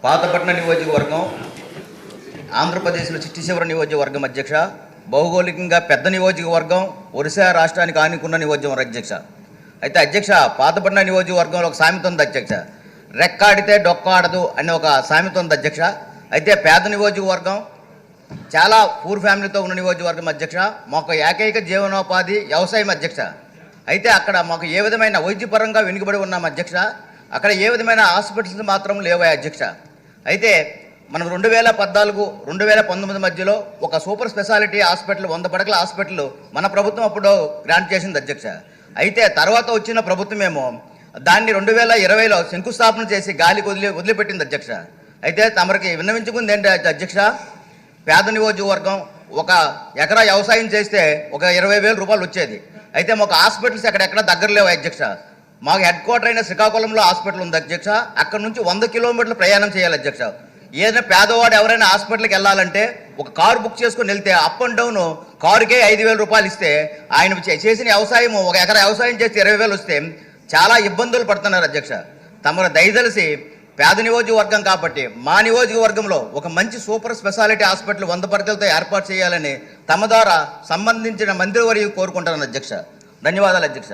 పాతపట్నం నియోజకవర్గం ఆంధ్రప్రదేశ్లో చిట్టిశివర నియోజకవర్గం అధ్యక్ష. భౌగోళికంగా పెద్ద నియోజకవర్గం, ఒరిస్సా రాష్ట్రానికి ఆనుకున్న నియోజకవర్గం అధ్యక్ష. అయితే అధ్యక్ష, పాతపట్నం నియోజకవర్గంలో ఒక సామెత ఉంది అధ్యక్ష, రెక్కాడితే డొక్కాడదు అనే ఒక సామెత ఉంది అధ్యక్ష. అయితే పేద నియోజకవర్గం, చాలా పూర్ ఫ్యామిలీతో ఉన్న నియోజకవర్గం అధ్యక్ష. మాకు ఏకైక జీవనోపాధి వ్యవసాయం అధ్యక్ష. అయితే అక్కడ మాకు ఏ విధమైన వైద్యపరంగా వెనుకబడి ఉన్నాం అధ్యక్ష. అక్కడ ఏ విధమైన హాస్పిటల్స్ మాత్రం లేవా అధ్యక్ష. అయితే మనం 2014, 2019 మధ్యలో ఒక సూపర్ స్పెషాలిటీ హాస్పిటల్, 100 పడకల హాస్పిటల్ మన ప్రభుత్వం అప్పుడు గ్రాంట్ చేసింది అధ్యక్ష. అయితే తర్వాత వచ్చిన ప్రభుత్వమేమో దాన్ని 2020లో శంకుస్థాపన చేసి గాలికి వదిలిపెట్టింది అధ్యక్ష. అయితే తమరికి విన్నవించుకుంది ఏంటి అధ్యక్ష, పేద నియోజకవర్గం, ఒక ఎకరా వ్యవసాయం చేస్తే ఒక 20,000 రూపాయలు వచ్చేది. అయితే మాకు హాస్పిటల్స్ ఎక్కడెక్కడ దగ్గర లేవు అధ్యక్ష. మాకు హెడ్ క్వార్టర్ అయిన శ్రీకాకుళంలో హాస్పిటల్ ఉంది అధ్యక్ష. అక్కడ నుంచి 100 కిలోమీటర్లు ప్రయాణం చేయాలి అధ్యక్ష. ఏదైనా పేదవాడు ఎవరైనా హాస్పిటల్కి వెళ్ళాలంటే ఒక కారు బుక్ చేసుకుని వెళ్తే అప్ అండ్ డౌన్ కారుకే 5,000 రూపాయలు ఇస్తే, ఆయన చేసిన వ్యవసాయం, ఒక ఎకరా వ్యవసాయం చేస్తే 20,000 వస్తే చాలా ఇబ్బందులు పడుతున్నారు అధ్యక్ష. తమరు దయదలిసి పేద నియోజకవర్గం కాబట్టి మా నియోజకవర్గంలో ఒక మంచి సూపర్ స్పెషాలిటీ హాస్పిటల్ 100 పడకలతో ఏర్పాటు చేయాలని తమ ద్వారా సంబంధించిన మంత్రివర్యులు కోరుకుంటాను అధ్యక్ష. ధన్యవాదాలు అధ్యక్ష.